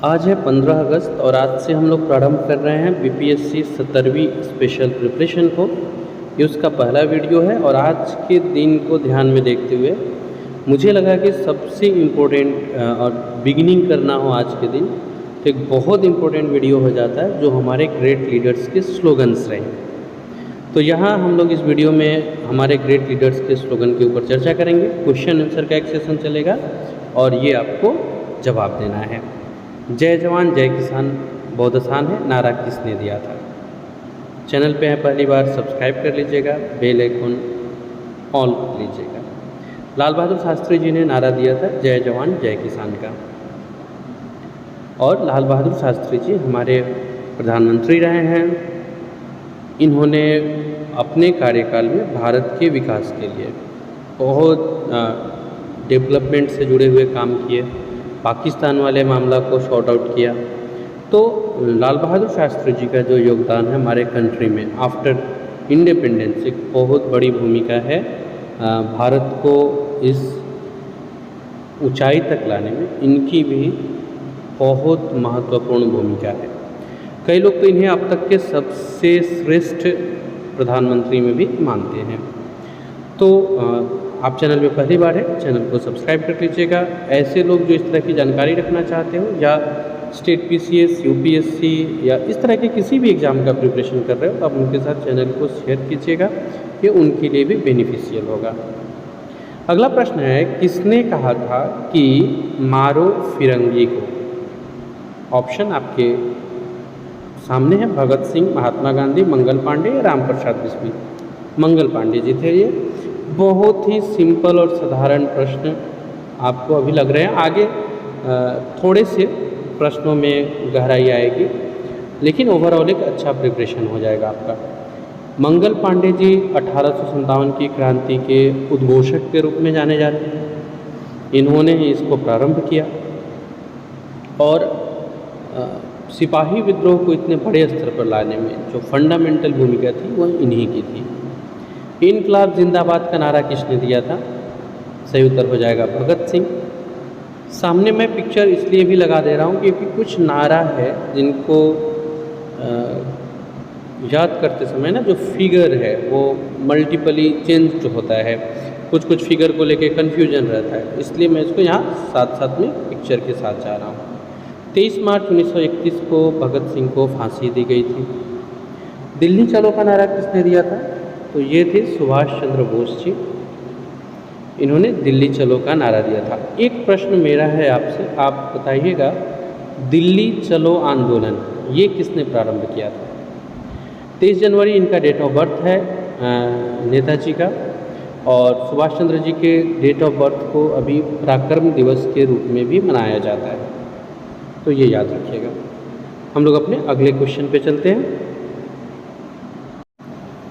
आज है 15 अगस्त और आज से हम लोग प्रारंभ कर रहे हैं बीपीएससी 17वीं स्पेशल प्रिपरेशन को। ये उसका पहला वीडियो है और आज के दिन को ध्यान में देखते हुए मुझे लगा कि सबसे इम्पोर्टेंट और बिगिनिंग करना हो आज के दिन तो एक बहुत इम्पोर्टेंट वीडियो हो जाता है जो हमारे ग्रेट लीडर्स के स्लोगन्स रहे। तो यहाँ हम लोग इस वीडियो में हमारे ग्रेट लीडर्स के स्लोगन के ऊपर चर्चा करेंगे। क्वेश्चन आंसर का एक सेशन चलेगा और ये आपको जवाब देना है। जय जवान जय किसान बहुत आसान है, नारा किसने दिया था। चैनल पे है पहली बार सब्सक्राइब कर लीजिएगा, बेल आइकन ऑल कर लीजिएगा। लाल बहादुर शास्त्री जी ने नारा दिया था जय जवान जय किसान का, और लाल बहादुर शास्त्री जी हमारे प्रधानमंत्री रहे हैं। इन्होंने अपने कार्यकाल में भारत के विकास के लिए बहुत डेवलपमेंट से जुड़े हुए काम किए, पाकिस्तान वाले मामला को शॉर्ट आउट किया। तो लाल बहादुर शास्त्री जी का जो योगदान है हमारे कंट्री में आफ्टर इंडिपेंडेंस एक बहुत बड़ी भूमिका है। भारत को इस ऊंचाई तक लाने में इनकी भी बहुत महत्वपूर्ण भूमिका है। कई लोग तो इन्हें अब तक के सबसे श्रेष्ठ प्रधानमंत्री में भी मानते हैं। तो आप चैनल में पहली बार है, चैनल को सब्सक्राइब कर लीजिएगा। ऐसे लोग जो इस तरह की जानकारी रखना चाहते हो या स्टेट पीसीएस, यूपीएससी या इस तरह के किसी भी एग्ज़ाम का प्रिपरेशन कर रहे हो तो आप उनके साथ चैनल को शेयर कीजिएगा, ये उनके लिए भी बेनिफिशियल होगा। अगला प्रश्न है, किसने कहा था कि मारो फिरंगी को? ऑप्शन आपके सामने है, भगत सिंह, महात्मा गांधी, मंगल पांडे या राम प्रसाद बिस्मिल। मंगल पांडे जी थे। ये बहुत ही सिंपल और साधारण प्रश्न आपको अभी लग रहे हैं, आगे थोड़े से प्रश्नों में गहराई आएगी, लेकिन ओवरऑल एक अच्छा प्रिपरेशन हो जाएगा आपका। मंगल पांडे जी 1857 की क्रांति के उद्घोषक के रूप में जाने जाते हैं। इन्होंने ही इसको प्रारंभ किया और सिपाही विद्रोह को इतने बड़े स्तर पर लाने में जो फंडामेंटल भूमिका थी वह इन्हीं की थी। इनकलाब जिंदाबाद का नारा किसने दिया था? सही उत्तर हो जाएगा भगत सिंह। सामने मैं पिक्चर इसलिए भी लगा दे रहा हूँ क्योंकि कुछ नारा है जिनको याद करते समय ना जो फिगर है वो मल्टीपली चेंज होता है, कुछ फिगर को लेके कन्फ्यूजन रहता है, इसलिए मैं इसको यहाँ साथ साथ में पिक्चर के साथ जा रहा हूँ। 23 मार्च 1931 को भगत सिंह को फांसी दी गई थी। दिल्ली चलो का नारा किसने दिया था? तो ये थे सुभाष चंद्र बोस जी। इन्होंने दिल्ली चलो का नारा दिया था। एक प्रश्न मेरा है आपसे, आप बताइएगा दिल्ली चलो आंदोलन ये किसने प्रारंभ किया था? 23 जनवरी इनका डेट ऑफ बर्थ है नेताजी का, और सुभाष चंद्र जी के डेट ऑफ बर्थ को अभी पराक्रम दिवस के रूप में भी मनाया जाता है, तो ये याद रखिएगा। हम लोग अपने अगले क्वेश्चन पे चलते हैं।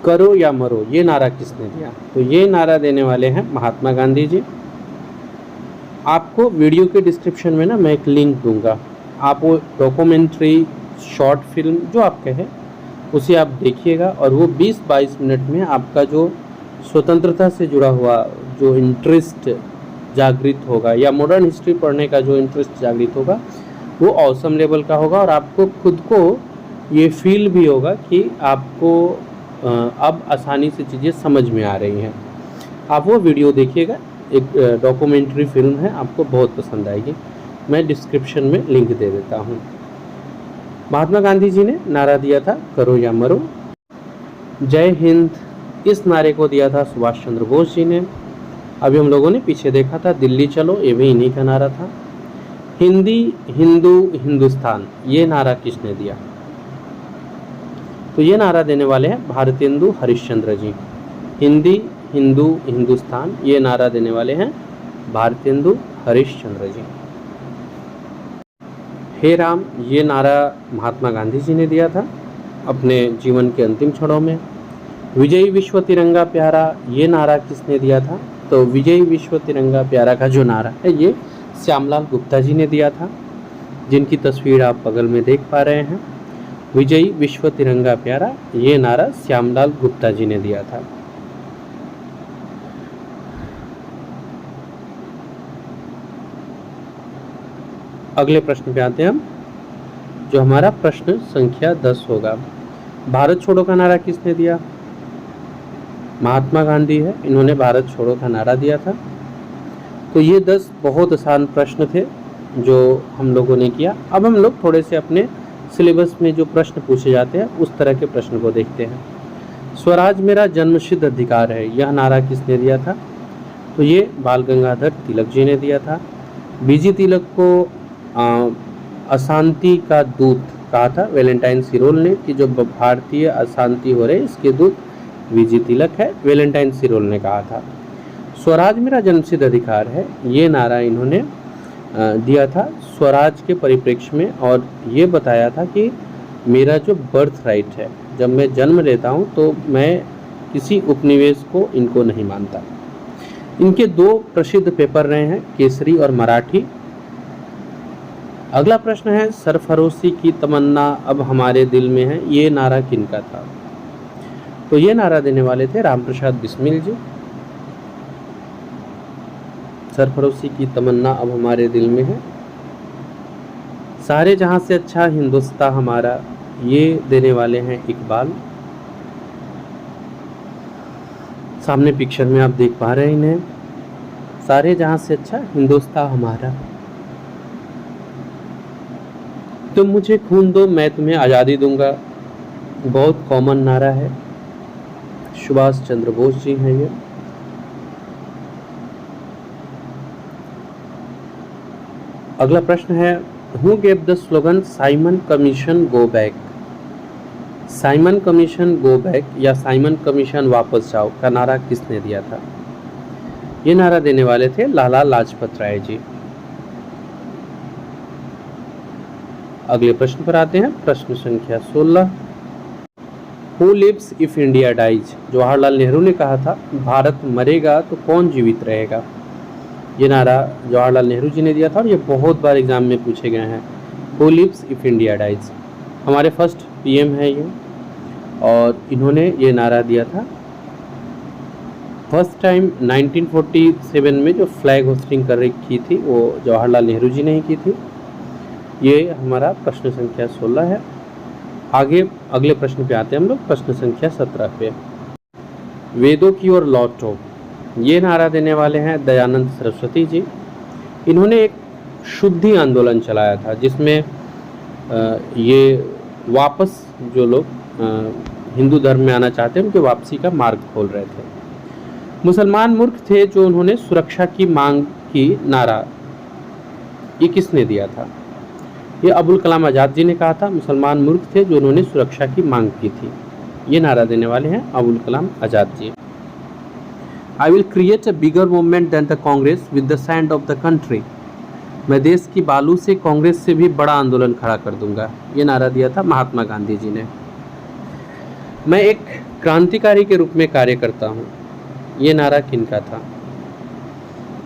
करो या मरो ये नारा किसने दिया? तो ये नारा देने वाले हैं महात्मा गांधी जी। आपको वीडियो के डिस्क्रिप्शन में ना मैं एक लिंक दूंगा, आप वो डॉक्यूमेंट्री शॉर्ट फिल्म जो आप कहे उसे आप देखिएगा, और वो 20-22 मिनट में आपका जो स्वतंत्रता से जुड़ा हुआ जो इंटरेस्ट जागृत होगा या मॉडर्न हिस्ट्री पढ़ने का जो इंटरेस्ट जागृत होगा वो ऑसम लेवल का होगा, और आपको खुद को ये फील भी होगा कि आपको अब आसानी से चीज़ें समझ में आ रही हैं। आप वो वीडियो देखिएगा, एक डॉक्यूमेंट्री फिल्म है, आपको बहुत पसंद आएगी। मैं डिस्क्रिप्शन में लिंक दे देता हूँ। महात्मा गांधी जी ने नारा दिया था करो या मरो। जय हिंद इस नारे को दिया था सुभाष चंद्र बोस जी ने। अभी हम लोगों ने पीछे देखा था दिल्ली चलो, ये भी इन्हीं का नारा था। हिंदी हिंदू हिंदुस्तान ये नारा किसने दिया? तो ये नारा देने वाले हैं भारतेंदु हरिश्चंद्र जी। हिंदी हिंदू हिंदुस्तान ये नारा देने वाले हैं भारतेंदु हरिश्चंद्र जी। हे राम ये नारा महात्मा गांधी जी ने दिया था अपने जीवन के अंतिम क्षणों में। विजयी विश्व तिरंगा प्यारा ये नारा किसने दिया था? तो विजयी विश्व तिरंगा प्यारा का जो नारा है ये श्यामलाल गुप्ता जी ने दिया था, जिनकी तस्वीर आप बगल में देख पा रहे हैं। विजयी विश्व तिरंगा प्यारा ये नारा श्यामलाल गुप्ता जी ने दिया था। अगले प्रश्न पे आते हैं हम। जो हमारा प्रश्न संख्या 10 होगा। भारत छोड़ो का नारा किसने दिया? महात्मा गांधी है, इन्होंने भारत छोड़ो का नारा दिया था। तो ये 10 बहुत आसान प्रश्न थे जो हम लोगों ने किया। अब हम लोग थोड़े से अपने सिलेबस में जो प्रश्न पूछे जाते हैं उस तरह के प्रश्न को देखते हैं। स्वराज मेरा जन्मसिद्ध अधिकार है, यह नारा किसने दिया था? तो ये बाल गंगाधर तिलक जी ने दिया था। बीजी तिलक को अशांति का दूत कहा था वैलेंटाइन सिरोल ने, कि जो भारतीय अशांति हो रहे इसके दूत बीजी तिलक है, वैलेंटाइन सिरोल ने कहा था। स्वराज मेरा जन्मसिद्ध अधिकार है, ये नारा इन्होंने दिया था स्वराज के परिप्रेक्ष्य में, और ये बताया था कि मेरा जो बर्थ राइट है, जब मैं जन्म लेता हूँ तो मैं किसी उपनिवेश को इनको नहीं मानता। इनके 2 प्रसिद्ध पेपर रहे हैं, केसरी और मराठी। अगला प्रश्न है, सरफरोशी की तमन्ना अब हमारे दिल में है, ये नारा किनका था? तो ये नारा देने वाले थे रामप्रसाद बिस्मिल जी। सरफरोशी की तमन्ना अब हमारे दिल में है। सारे जहां से अच्छा हिंदुस्तान हमारा, ये देने वाले हैं इकबाल। सामने पिक्चर में आप देख पा रहे हैं इन्हें, सारे जहां से अच्छा हिंदुस्तान हमारा। तुम मुझे खून दो मैं तुम्हें आज़ादी दूंगा, बहुत कॉमन नारा है, सुभाष चंद्र बोस जी हैं ये। अगला प्रश्न है, who gave the slogan Simon commission go back? Simon commission go back या साइमन कमीशन वापस जाओ का नारा किसने दिया था? ये नारा देने वाले थे लाला लाजपत राय जी। अगले प्रश्न पर आते हैं, प्रश्न संख्या 16। Who lives if India dies? Jawaharlal Nehru ने कहा था भारत मरेगा तो कौन जीवित रहेगा। ये नारा जवाहरलाल नेहरू जी ने दिया था और ये बहुत बार एग्जाम में पूछे गए हैं। Who lives if India dies, हमारे फर्स्ट पीएम है ये, और इन्होंने ये नारा दिया था फर्स्ट टाइम 1947 में, जो फ्लैग होस्टिंग कर रखी थी वो जवाहरलाल नेहरू जी ने ही की थी। ये हमारा प्रश्न संख्या 16 है। आगे अगले प्रश्न पे आते हैं हम लोग, प्रश्न संख्या 17 पे। वेदों की ओर लौटो, ये नारा देने वाले हैं दयानंद सरस्वती जी। इन्होंने एक शुद्धि आंदोलन चलाया था जिसमें ये वापस जो लोग हिंदू धर्म में आना चाहते हैं उनके वापसी का मार्ग खोल रहे थे। मुसलमान मूर्ख थे जो उन्होंने सुरक्षा की मांग की नारा, ये किसने दिया था? ये अबुल कलाम आज़ाद जी ने कहा था मुसलमान मूर्ख थे जो उन्होंने सुरक्षा की मांग की थी। ये नारा देने वाले हैं Abul Kalam Azad ji. I will create a bigger movement than the Congress with the sand of the country, मैं देश की बालू से कांग्रेस से भी बड़ा आंदोलन खड़ा कर दूंगा। ये नारा दिया था महात्मा गांधी जी ने। मैं एक क्रांतिकारी के रूप में कार्य करता हूँ, ये नारा किनका था?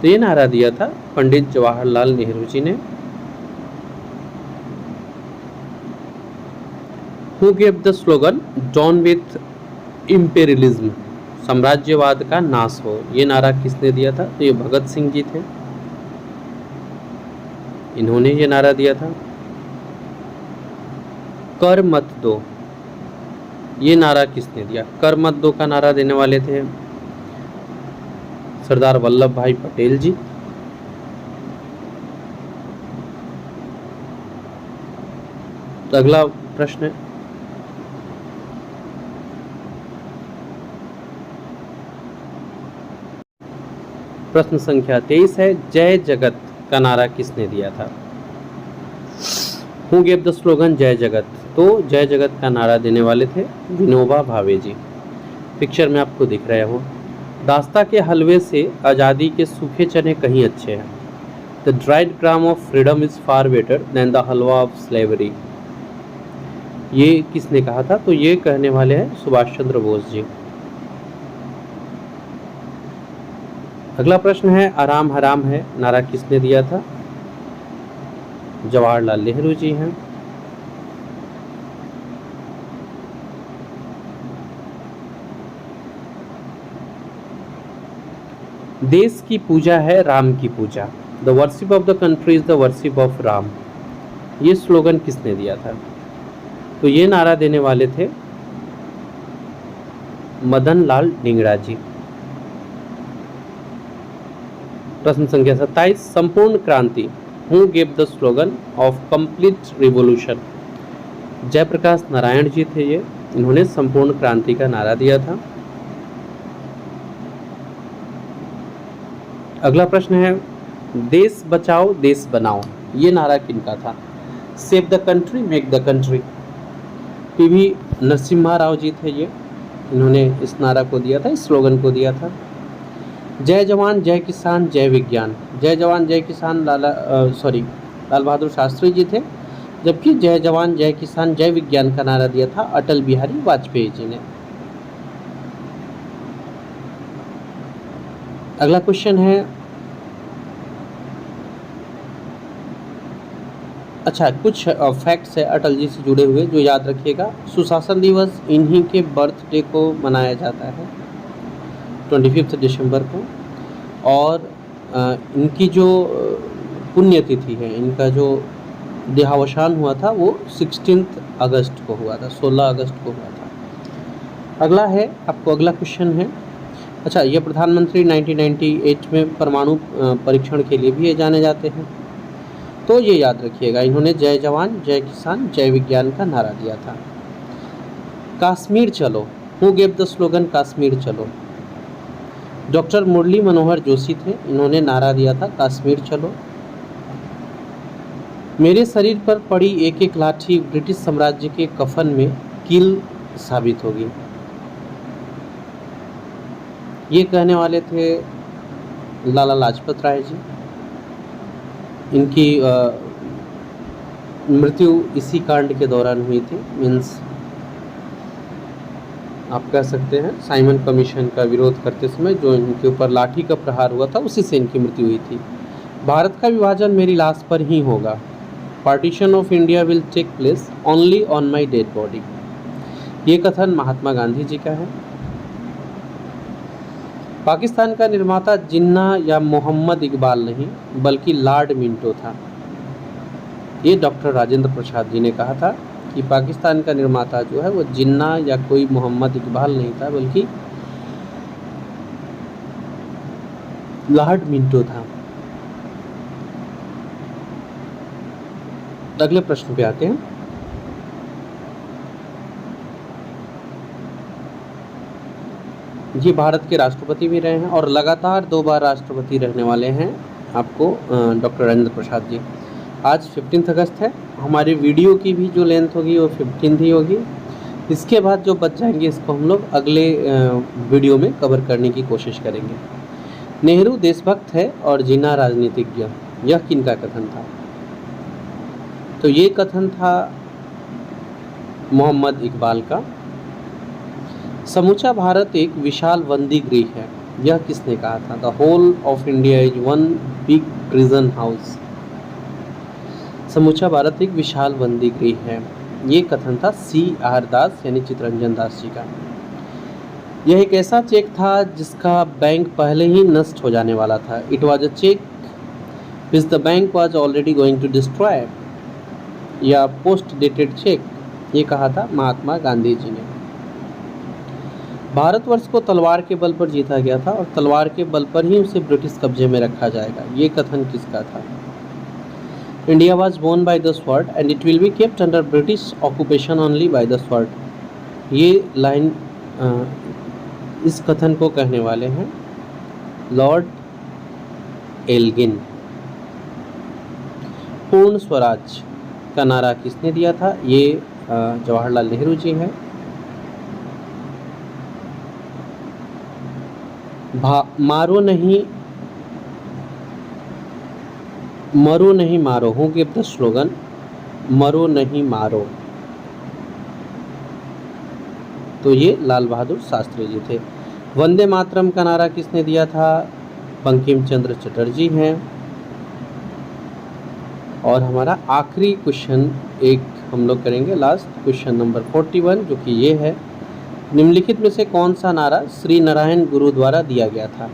तो ये नारा दिया था पंडित जवाहरलाल नेहरू जी ने। Who gave the slogan down with imperialism, साम्राज्यवाद का नाश हो, ये नारा किसने दिया था? तो ये भगत सिंह जी थे, इन्होंने ये नारा दिया था। कर मत दो, ये नारा किसने दिया? कर मत दो का नारा देने वाले थे सरदार वल्लभ भाई पटेल जी। तो अगला प्रश्न है, प्रश्न संख्या 23 है, जय जगत का नारा किसने दिया था? हु गेव द स्लोगन जय जगत? तो जय जगत का नारा देने वाले थे विनोबा भावे जी। पिक्चर में आपको दिख रहे हो, दास्ता के हलवे से आज़ादी के सूखे चने कहीं अच्छे हैं। The dried gram of freedom is far better than the halwa of slavery, ये किसने कहा था? तो ये कहने वाले हैं सुभाष चंद्र बोस जी। अगला प्रश्न है, आराम हराम है नारा किसने दिया था? जवाहरलाल नेहरू जी हैं। देश की पूजा है राम की पूजा, the worship of the country is the worship of Ram, ये स्लोगन किसने दिया था? तो ये नारा देने वाले थे मदन लाल ढींगरा जी। प्रश्न संख्या 27, संपूर्ण क्रांति, who gave the slogan of complete revolution? Jayaprakash Narayan ji थे ये, इन्होंने संपूर्ण क्रांति का नारा दिया था। अगला प्रश्न है, देश बचाओ देश बनाओ, ये नारा किनका था? Save the country make the country, PV Narasimha Rao ji थे ये, इन्होंने इस नारा को दिया था, इस स्लोगन को दिया था। जय जवान जय किसान जय विज्ञान, जय जवान जय किसान लाल बहादुर शास्त्री जी थे, जबकि जय जवान जय किसान जय विज्ञान का नारा दिया था अटल बिहारी वाजपेयी जी ने। अगला क्वेश्चन है, अच्छा कुछ फैक्ट्स है अटल जी से जुड़े हुए जो याद रखिएगा। सुशासन दिवस इन्हीं के बर्थडे को मनाया जाता है 25 दिसंबर को, और इनकी जो पुण्यतिथि है, इनका जो देहावसान हुआ था वो 16 अगस्त को हुआ था, 16 अगस्त को हुआ था। अगला है, आपको अगला क्वेश्चन है, अच्छा ये प्रधानमंत्री 1998 में परमाणु परीक्षण के लिए भी ये जाने जाते हैं, तो ये याद रखिएगा, इन्होंने जय जवान जय किसान जय विज्ञान का नारा दिया था। कश्मीर चलो, who gave the slogan Kashmir चलो? डॉक्टर मुरली मनोहर जोशी थे, इन्होंने नारा दिया था कश्मीर चलो। मेरे शरीर पर पड़ी एक एक लाठी ब्रिटिश साम्राज्य के कफन में कील साबित होगी, ये कहने वाले थे लाला लाजपत राय जी। इनकी मृत्यु इसी कांड के दौरान हुई थी, मीन्स आप कह सकते हैं साइमन कमीशन का विरोध करते समय जो इनके ऊपर लाठी का प्रहार हुआ था, उसी से इनकी मृत्यु हुई थी। भारत का विभाजन मेरी लाश पर ही होगा, partition of India will take place only on my dead body, ये कथन महात्मा गांधी जी का है। पाकिस्तान का निर्माता जिन्ना या मोहम्मद इकबाल नहीं बल्कि लॉर्ड मिंटो था, ये डॉक्टर राजेंद्र प्रसाद जी ने कहा था कि पाकिस्तान का निर्माता जो है वो जिन्ना या कोई मोहम्मद इकबाल नहीं था बल्कि लॉर्ड मिंटो था। अगले प्रश्न पे आते हैं, ये भारत के राष्ट्रपति भी रहे हैं और लगातार 2 बार राष्ट्रपति रहने वाले हैं आपको डॉक्टर राजेंद्र प्रसाद जी। आज 15 अगस्त है, हमारे वीडियो की भी जो लेंथ होगी वो 15 ही होगी, इसके बाद जो बच जाएंगे इसको हम लोग अगले वीडियो में कवर करने की कोशिश करेंगे। नेहरू देशभक्त है और जिन्ना राजनीतिज्ञ, यह किनका कथन था? तो ये कथन था मोहम्मद इकबाल का। समूचा भारत एक विशाल बंदी गृह है, यह किसने कहा था? The whole of India is one big prison house, समूचा भारत एक विशाल बंदी गृह है, ये कथन था C.R. दास यानी चित्तरंजन दास जी का। यह एक ऐसा चेक था जिसका बैंक पहले ही नष्ट हो जाने वाला था। It was a cheque which the bank was already going to destroy, या पोस्ट डेटेड चेक, ये कहा था महात्मा गांधी जी ने। भारतवर्ष को तलवार के बल पर जीता गया था और तलवार के बल पर ही उसे ब्रिटिश कब्जे में रखा जाएगा, ये कथन किसका था? India was born by the sword and it will be kept under British occupation only by the sword, ये लाइन इस कथन को कहने वाले हैं लॉर्ड एल्गिन। पूर्ण स्वराज का नारा किसने दिया था? ये जवाहरलाल नेहरू जी हैं। मारो नहीं मरो नहीं मारो, हु गिव द स्लोगन मरो नहीं मारो? तो ये लाल बहादुर शास्त्री जी थे। वंदे मातरम का नारा किसने दिया था? बंकिम चंद्र चटर्जी हैं। और हमारा आखिरी क्वेश्चन एक हम लोग करेंगे, लास्ट क्वेश्चन नंबर 41, जो कि ये है, निम्नलिखित में से कौन सा नारा श्री नारायण गुरु द्वारा दिया गया था?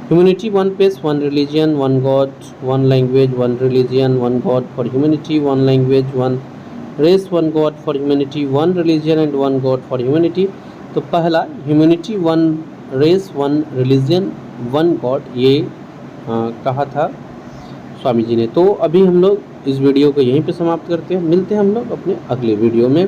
Humanity one pace one religion one god one language one religion one god for humanity one language one race one god for humanity one religion and one god for humanity. तो पहला humanity one race one religion one god, ये कहा था स्वामी जी ने। तो अभी हम लोग इस वीडियो को यहीं पे समाप्त करते हैं, मिलते हैं हम लोग अपने अगले वीडियो में।